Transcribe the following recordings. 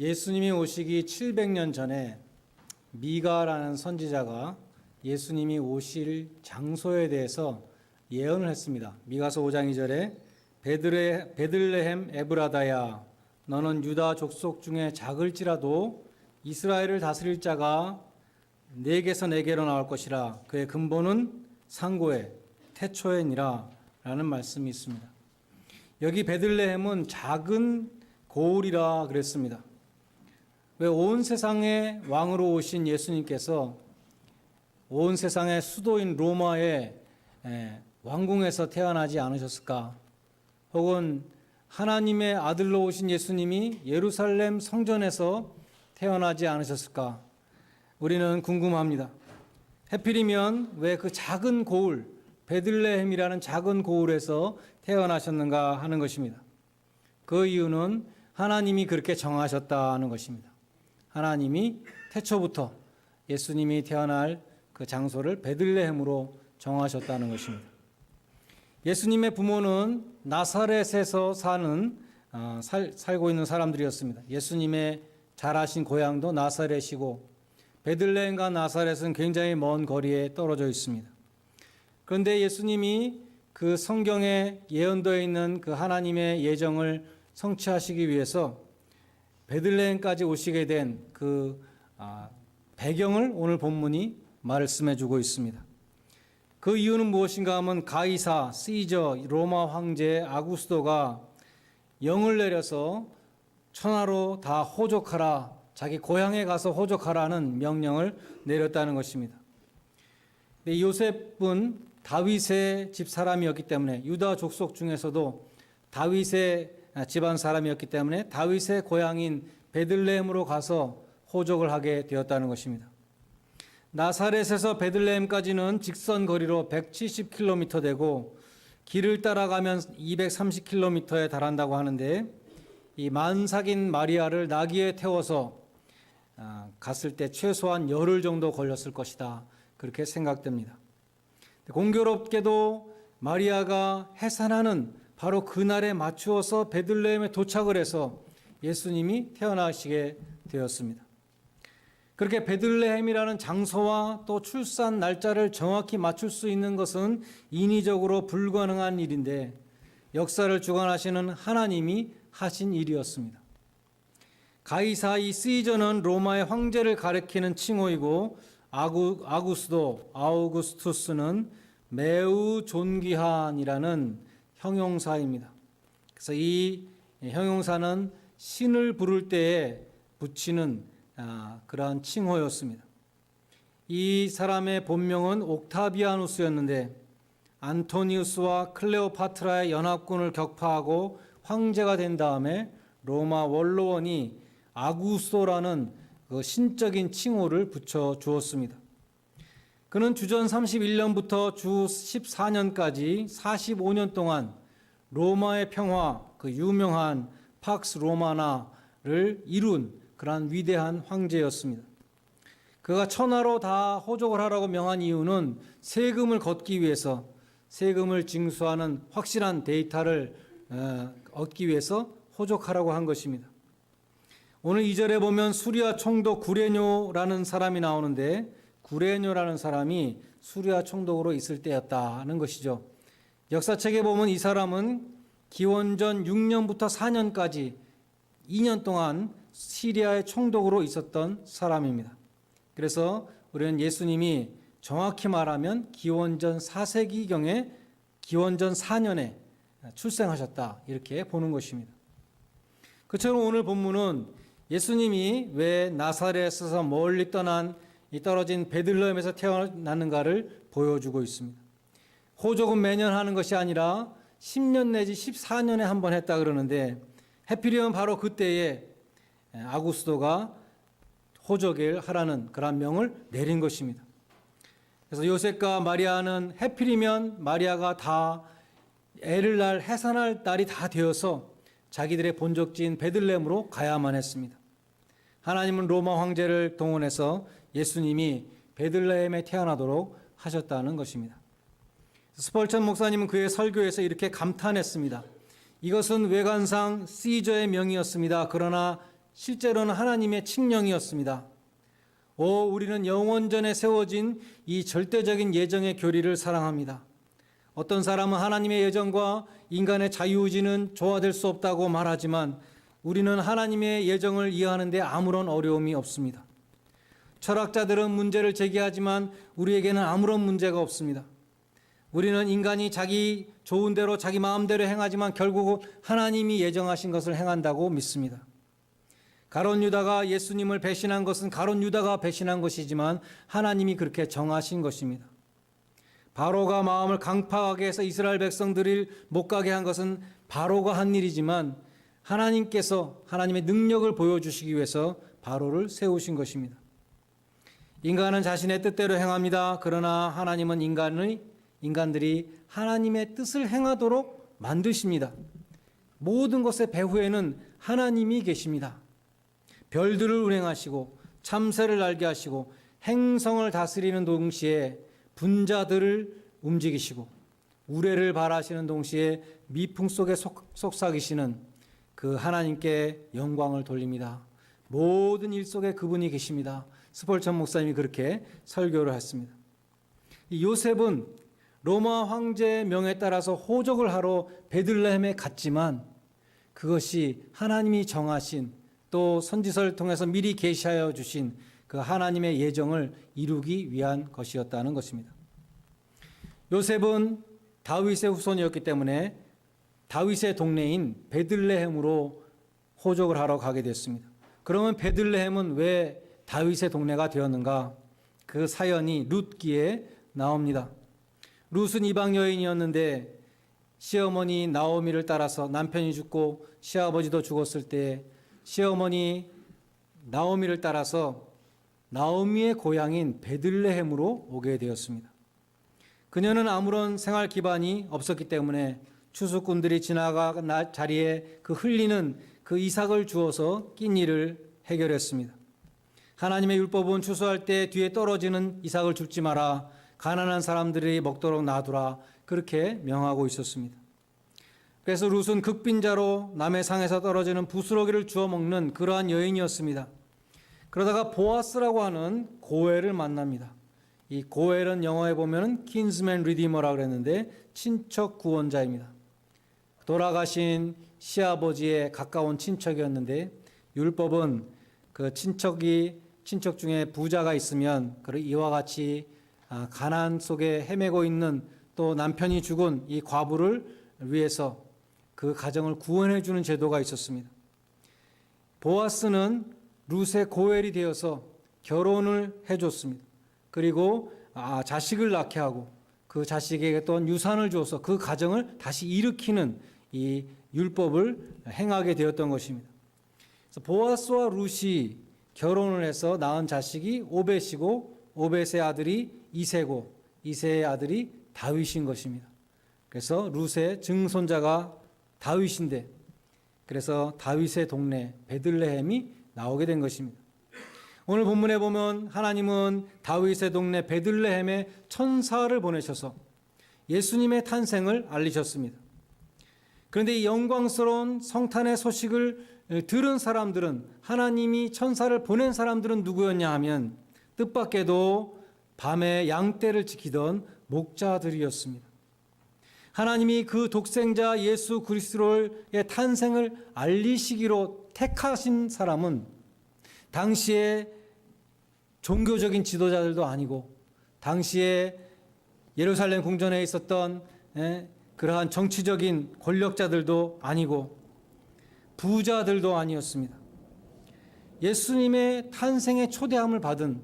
예수님이 오시기 700년 전에 미가라는 선지자가 예수님이 오실 장소에 대해서 예언을 했습니다. 미가서 5장 2절에 베들레헴 에브라다야 너는 유다 족속 중에 작을지라도 이스라엘을 다스릴 자가 네게서 네게로 나올 것이라 그의 근본은 상고에 태초에니라 라는 말씀이 있습니다. 여기 베들레헴은 작은 고을이라 그랬습니다. 왜 온 세상의 왕으로 오신 예수님께서 온 세상의 수도인 로마의 왕궁에서 태어나지 않으셨을까? 혹은 하나님의 아들로 오신 예수님이 예루살렘 성전에서 태어나지 않으셨을까? 우리는 궁금합니다. 하필이면 왜 그 작은 고을, 베들레헴이라는 작은 고을에서 태어나셨는가 하는 것입니다. 그 이유는 하나님이 그렇게 정하셨다는 것입니다. 하나님이 태초부터 예수님이 태어날 그 장소를 베들레헴으로 정하셨다는 것입니다. 예수님의 부모는 나사렛에서 살고 있는 사람들이었습니다. 예수님의 자라신 고향도 나사렛이고 베들레헴과 나사렛은 굉장히 먼 거리에 떨어져 있습니다. 그런데 예수님이 그 성경에 예언되어 있는 그 하나님의 예정을 성취하시기 위해서 베들레헴까지 오시게 된 그 배경을 오늘 본문이 말씀해 주고 있습니다. 그 이유는 무엇인가 하면 가이사, 시저, 로마 황제 아구스도가 영을 내려서 천하로 다 호족하라, 자기 고향에 가서 호족하라는 명령을 내렸다는 것입니다. 요셉은 다윗의 집 사람이었기 때문에 유다 족속 중에서도 다윗의 집안 사람이었기 때문에 다윗의 고향인 베들레헴으로 가서 호족을 하게 되었다는 것입니다. 나사렛에서 베들레헴까지는 직선 거리로 170km 되고 길을 따라가면 230km에 달한다고 하는데 이 만삭인 마리아를 나귀에 태워서 갔을 때 최소한 열흘 정도 걸렸을 것이다. 그렇게 생각됩니다. 공교롭게도 마리아가 해산하는 바로 그날에 맞추어서 베들레헴에 도착을 해서 예수님이 태어나시게 되었습니다. 그렇게 베들레헴이라는 장소와 또 출산 날짜를 정확히 맞출 수 있는 것은 인위적으로 불가능한 일인데 역사를 주관하시는 하나님이 하신 일이었습니다. 가이사이 시저는 로마의 황제를 가리키는 칭호이고 아우구스투스는 매우 존귀한이라는 형용사입니다. 그래서 이 형용사는 신을 부를 때에 붙이는 그러한 칭호였습니다. 이 사람의 본명은 옥타비아누스였는데 안토니우스와 클레오파트라의 연합군을 격파하고 황제가 된 다음에 로마 원로원이 아구스토라는 그 신적인 칭호를 붙여 주었습니다. 그는 주전 31년부터 주 14년까지 45년 동안 로마의 평화, 그 유명한 팍스 로마나를 이룬 그러한 위대한 황제였습니다. 그가 천하로 다 호족을 하라고 명한 이유는 세금을 걷기 위해서, 세금을 징수하는 확실한 데이터를 얻기 위해서 호족하라고 한 것입니다. 오늘 2절에 보면 수리아 총독 구레뇨라는 사람이 나오는데 구레뇨라는 사람이 수리아 총독으로 있을 때였다는 것이죠. 역사책에 보면 이 사람은 기원전 6년부터 4년까지 2년 동안 시리아의 총독으로 있었던 사람입니다. 그래서 우리는 예수님이 정확히 말하면 기원전 4세기경에 기원전 4년에 출생하셨다 이렇게 보는 것입니다. 그처럼 오늘 본문은 예수님이 왜 나사렛에서 멀리 떠난 이 떨어진 베들레헴에서 태어났는가를 보여주고 있습니다. 호족은 매년 하는 것이 아니라 10년 내지 14년에 한 번 했다 그러는데 해필이면 바로 그때에 아구스도가 호족을 하라는 그런 명을 내린 것입니다. 그래서 요셉과 마리아는 해필이면 마리아가 다 애를 낳을 해산할 날이 다 되어서 자기들의 본적지인 베들레헴으로 가야만 했습니다. 하나님은 로마 황제를 동원해서 예수님이 베들레헴에 태어나도록 하셨다는 것입니다. 스펄전 목사님은 그의 설교에서 이렇게 감탄했습니다. 이것은 외관상 시저의 명이었습니다. 그러나 실제로는 하나님의 칙령이었습니다. 우리는 영원전에 세워진 이 절대적인 예정의 교리를 사랑합니다. 어떤 사람은 하나님의 예정과 인간의 자유의지는 조화될 수 없다고 말하지만 우리는 하나님의 예정을 이해하는 데 아무런 어려움이 없습니다. 철학자들은 문제를 제기하지만 우리에게는 아무런 문제가 없습니다. 우리는 인간이 자기 좋은 대로 자기 마음대로 행하지만 결국은 하나님이 예정하신 것을 행한다고 믿습니다. 가룟 유다가 예수님을 배신한 것은 가룟 유다가 배신한 것이지만 하나님이 그렇게 정하신 것입니다. 바로가 마음을 강팍하게 해서 이스라엘 백성들을 못 가게 한 것은 바로가 한 일이지만 하나님께서 하나님의 능력을 보여주시기 위해서 바로를 세우신 것입니다. 인간은 자신의 뜻대로 행합니다. 그러나 하나님은 인간들이 하나님의 뜻을 행하도록 만드십니다. 모든 것의 배후에는 하나님이 계십니다. 별들을 운행하시고 참새를 날게 하시고 행성을 다스리는 동시에 분자들을 움직이시고 우레를 발하시는 동시에 미풍 속에 속삭이시는 그 하나님께 영광을 돌립니다. 모든 일 속에 그분이 계십니다. 스폴천 목사님이 그렇게 설교를 했습니다. 요셉은 로마 황제의 명에 따라서 호적을 하러 베들레헴에 갔지만 그것이 하나님이 정하신 또 선지서를 통해서 미리 계시하여 주신 그 하나님의 예정을 이루기 위한 것이었다는 것입니다. 요셉은 다윗의 후손이었기 때문에 다윗의 동네인 베들레헴으로 호적을 하러 가게 됐습니다. 그러면 베들레헴은 왜 다윗의 동네가 되었는가? 그 사연이 룻기에 나옵니다. 룻은 이방 여인이었는데 시어머니 나오미를 따라서 남편이 죽고 시아버지도 죽었을 때 시어머니 나오미를 따라서 나오미의 고향인 베들레헴으로 오게 되었습니다. 그녀는 아무런 생활 기반이 없었기 때문에 추수꾼들이 지나간 자리에 그 흘리는 그 이삭을 주어서 낀 일을 해결했습니다. 하나님의 율법은 추수할 때 뒤에 떨어지는 이삭을 줍지 마라, 가난한 사람들이 먹도록 놔두라, 그렇게 명하고 있었습니다. 그래서 룻은 극빈자로 남의 상에서 떨어지는 부스러기를 주워 먹는 그러한 여인이었습니다. 그러다가 보아스라고 하는 고엘을 만납니다. 이 고엘은 영어에 보면 kinsman redeemer라고 그랬는데 친척 구원자입니다. 돌아가신 시아버지의 가까운 친척이었는데 율법은 그 친척 중에 부자가 있으면 이와 같이 가난 속에 헤매고 있는 또 남편이 죽은 이 과부를 위해서 그 가정을 구원해 주는 제도가 있었습니다. 보아스는 룻의 고엘이 되어서 결혼을 해줬습니다. 그리고 자식을 낳게 하고 그 자식에게 또한 유산을 주어서 그 가정을 다시 일으키는 이 율법을 행하게 되었던 것입니다. 그래서 보아스와 룻이 결혼을 해서 낳은 자식이 오벳이고 오벳의 아들이 이새고 이새의 아들이 다윗인 것입니다. 그래서 룻의 증손자가 다윗인데 그래서 다윗의 동네 베들레헴이 나오게 된 것입니다. 오늘 본문에 보면 하나님은 다윗의 동네 베들레헴에 천사를 보내셔서 예수님의 탄생을 알리셨습니다. 그런데 이 영광스러운 성탄의 소식을 들은 사람들은 하나님이 천사를 보낸 사람들은 누구였냐 하면 뜻밖에도 밤에 양떼를 지키던 목자들이었습니다. 하나님이 그 독생자 예수 그리스도의 탄생을 알리시기로 택하신 사람은 당시에 종교적인 지도자들도 아니고 당시에 예루살렘 궁전에 있었던 그러한 정치적인 권력자들도 아니고 부자들도 아니었습니다. 예수님의 탄생의 초대함을 받은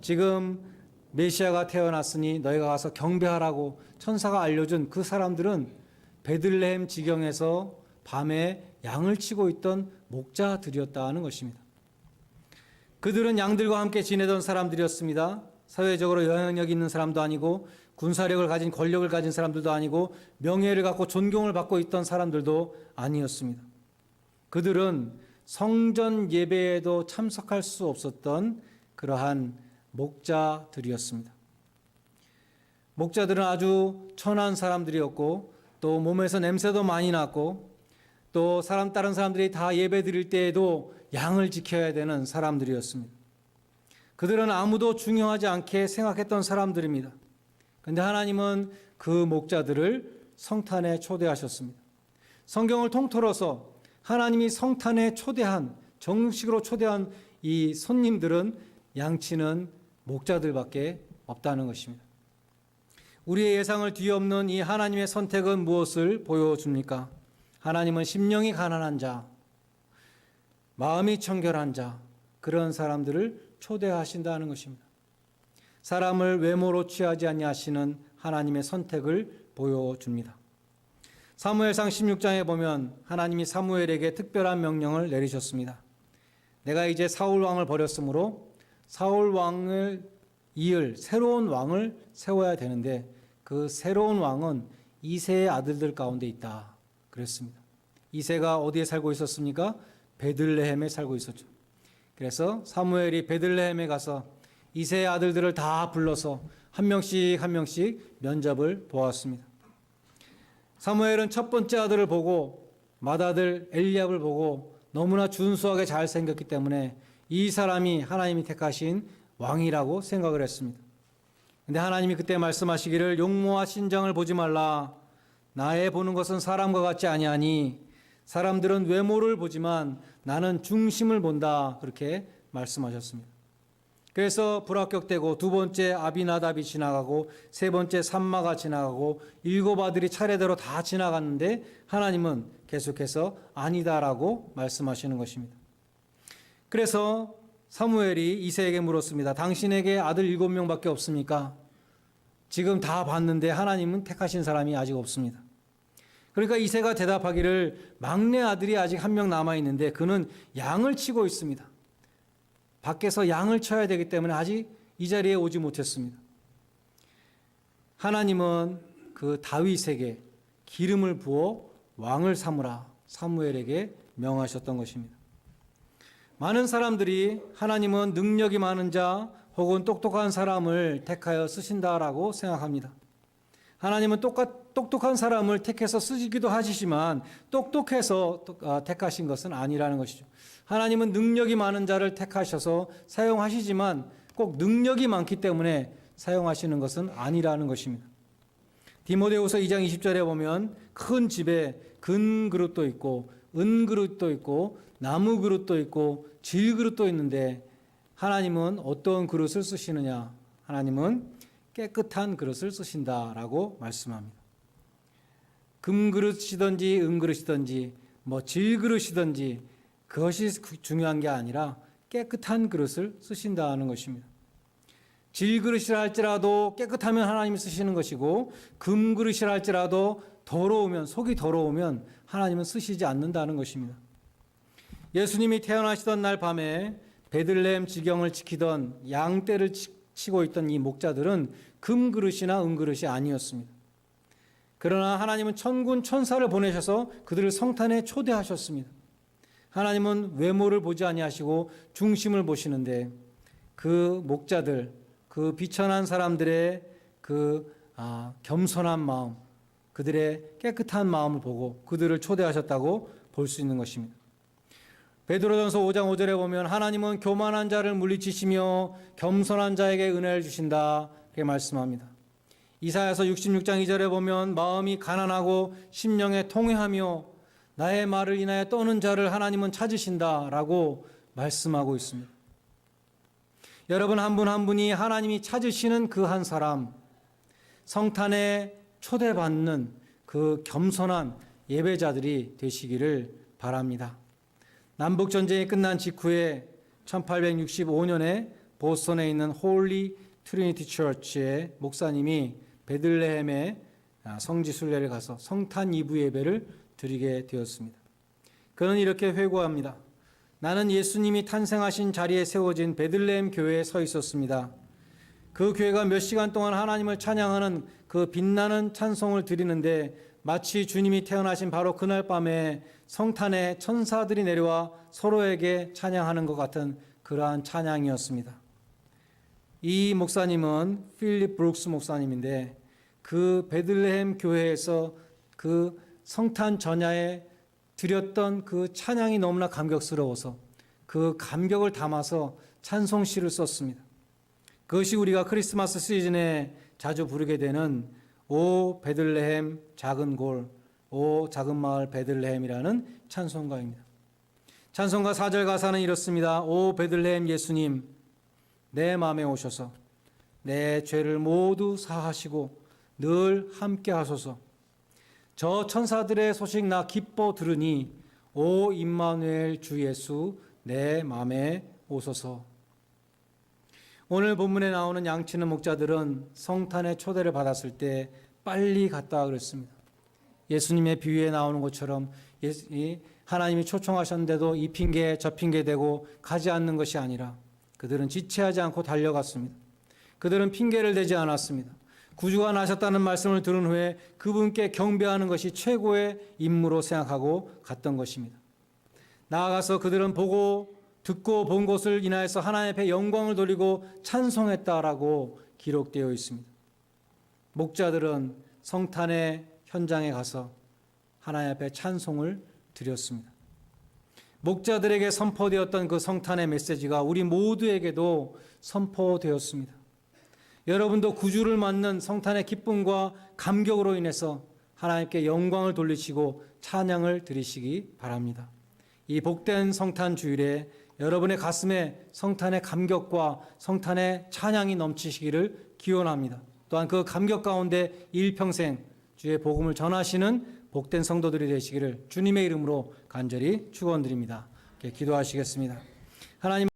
지금 메시아가 태어났으니 너희가 가서 경배하라고 천사가 알려준 그 사람들은 베들레헴 지경에서 밤에 양을 치고 있던 목자들이었다는 것입니다. 그들은 양들과 함께 지내던 사람들이었습니다. 사회적으로 영향력 있는 사람도 아니고 군사력을 가진 권력을 가진 사람들도 아니고 명예를 갖고 존경을 받고 있던 사람들도 아니었습니다. 그들은 성전 예배에도 참석할 수 없었던 그러한 목자들이었습니다. 목자들은 아주 천한 사람들이었고 또 몸에서 냄새도 많이 났고 또 다른 사람들이 다 예배 드릴 때에도 양을 지켜야 되는 사람들이었습니다. 그들은 아무도 중요하지 않게 생각했던 사람들입니다. 그런데 하나님은 그 목자들을 성탄에 초대하셨습니다. 성경을 통틀어서 하나님이 성탄에 초대한, 정식으로 초대한 이 손님들은 양치는 목자들밖에 없다는 것입니다. 우리의 예상을 뒤엎는 이 하나님의 선택은 무엇을 보여줍니까? 하나님은 심령이 가난한 자, 마음이 청결한 자, 그런 사람들을 초대하신다는 것입니다. 사람을 외모로 취하지 아니하시는 하나님의 선택을 보여줍니다. 사무엘상 16장에 보면 하나님이 사무엘에게 특별한 명령을 내리셨습니다. 내가 이제 사울 왕을 버렸으므로 사울 왕을 이을 새로운 왕을 세워야 되는데 그 새로운 왕은 이새의 아들들 가운데 있다 그랬습니다. 이새가 어디에 살고 있었습니까? 베들레헴에 살고 있었죠. 그래서 사무엘이 베들레헴에 가서 이새의 아들들을 다 불러서 한 명씩 한 명씩 면접을 보았습니다. 사무엘은 첫 번째 아들을 보고 맏아들 엘리압을 보고 너무나 준수하게 잘생겼기 때문에 이 사람이 하나님이 택하신 왕이라고 생각을 했습니다. 그런데 하나님이 그때 말씀하시기를 용모와 신장을 보지 말라. 나의 보는 것은 사람과 같지 아니하니 사람들은 외모를 보지만 나는 중심을 본다. 그렇게 말씀하셨습니다. 그래서 불합격되고 두 번째 아비나답이 지나가고 세 번째 삼마가 지나가고 일곱 아들이 차례대로 다 지나갔는데 하나님은 계속해서 아니다라고 말씀하시는 것입니다. 그래서 사무엘이 이새에게 물었습니다. 당신에게 아들 7명밖에 없습니까? 지금 다 봤는데 하나님은 택하신 사람이 아직 없습니다. 그러니까 이새가 대답하기를 막내 아들이 아직 한 명 남아있는데 그는 양을 치고 있습니다. 밖에서 양을 쳐야 되기 때문에 아직 이 자리에 오지 못했습니다. 하나님은 그 다윗에게 기름을 부어 왕을 삼으라 사무엘에게 명하셨던 것입니다. 많은 사람들이 하나님은 능력이 많은 자 혹은 똑똑한 사람을 택하여 쓰신다라고 생각합니다. 하나님은 똑똑한 사람을 택해서 쓰시기도 하시지만 똑똑해서 택하신 것은 아니라는 것이죠. 하나님은 능력이 많은 자를 택하셔서 사용하시지만 꼭 능력이 많기 때문에 사용하시는 것은 아니라는 것입니다. 디모데후서 2장 20절에 보면 큰 집에 금 그릇도 있고 은 그릇도 있고 나무 그릇도 있고 질 그릇도 있는데 하나님은 어떤 그릇을 쓰시느냐? 하나님은 깨끗한 그릇을 쓰신다라고 말씀합니다. 금 그릇이든지 은 그릇이든지 질 그릇이든지 그것이 중요한 게 아니라 깨끗한 그릇을 쓰신다는 것입니다. 질 그릇이라 할지라도 깨끗하면 하나님이 쓰시는 것이고 금 그릇이라 할지라도 더러우면 속이 더러우면 하나님은 쓰시지 않는다는 것입니다. 예수님이 태어나시던 날 밤에 베들레헴 지경을 지키던 양떼를 치고 있던 이 목자들은 금 그릇이나 은 그릇이 아니었습니다. 그러나 하나님은 천군 천사를 보내셔서 그들을 성탄에 초대하셨습니다. 하나님은 외모를 보지 아니하시고 중심을 보시는데 그 목자들, 그 비천한 사람들의 그 겸손한 마음, 그들의 깨끗한 마음을 보고 그들을 초대하셨다고 볼 수 있는 것입니다. 베드로전서 5장 5절에 보면 하나님은 교만한 자를 물리치시며 겸손한 자에게 은혜를 주신다 이렇게 말씀합니다. 이사야서 66장 2절에 보면 마음이 가난하고 심령에 통회하며 나의 말을 인하여 떠는 자를 하나님은 찾으신다라고 말씀하고 있습니다. 여러분 한 분 한 분이 하나님이 찾으시는 그 한 사람, 성탄에 초대받는 그 겸손한 예배자들이 되시기를 바랍니다. 남북전쟁이 끝난 직후에 1865년에 보스턴에 있는 홀리 트리니티 처치의 목사님이 베들레헴에 성지 순례를 가서 성탄 이브 예배를 드리게 되었습니다. 그는 이렇게 회고합니다. 나는 예수님이 탄생하신 자리에 세워진 베들레헴 교회에 서 있었습니다. 그 교회가 몇 시간 동안 하나님을 찬양하는 그 빛나는 찬송을 드리는데 마치 주님이 태어나신 바로 그날 밤에 성탄에 천사들이 내려와 서로에게 찬양하는 것 같은 그러한 찬양이었습니다. 이 목사님은 필립 브룩스 목사님인데 그 베들레헴 교회에서 그 성탄 전야에 드렸던 그 찬양이 너무나 감격스러워서 그 감격을 담아서 찬송시를 썼습니다. 그것이 우리가 크리스마스 시즌에 자주 부르게 되는 오 베들레헴 작은 골, 오 작은 마을 베들레헴이라는 찬송가입니다. 찬송가 4절 가사는 이렇습니다. 오 베들레헴 예수님, 내 마음에 오셔서 내 죄를 모두 사하시고 늘 함께 하소서. 저 천사들의 소식 나 기뻐 들으니 오 임마누엘 주 예수 내 마음에 오소서. 오늘 본문에 나오는 양치는 목자들은 성탄의 초대를 받았을 때 빨리 갔다 그랬습니다. 예수님의 비유에 나오는 것처럼 하나님이 초청하셨는데도 이 핑계 저 핑계 대고 가지 않는 것이 아니라 그들은 지체하지 않고 달려갔습니다. 그들은 핑계를 대지 않았습니다. 구주가 나셨다는 말씀을 들은 후에 그분께 경배하는 것이 최고의 임무로 생각하고 갔던 것입니다. 나아가서 그들은 보고 듣고 본 것을 인하여서 하나님 앞에 영광을 돌리고 찬송했다라고 기록되어 있습니다. 목자들은 성탄의 현장에 가서 하나님 앞에 찬송을 드렸습니다. 목자들에게 선포되었던 그 성탄의 메시지가 우리 모두에게도 선포되었습니다. 여러분도 구주를 맞는 성탄의 기쁨과 감격으로 인해서 하나님께 영광을 돌리시고 찬양을 드리시기 바랍니다. 이 복된 성탄 주일에 여러분의 가슴에 성탄의 감격과 성탄의 찬양이 넘치시기를 기원합니다. 또한 그 감격 가운데 일평생 주의 복음을 전하시는 복된 성도들이 되시기를 주님의 이름으로 간절히 축원드립니다. 기도하시겠습니다. 하나님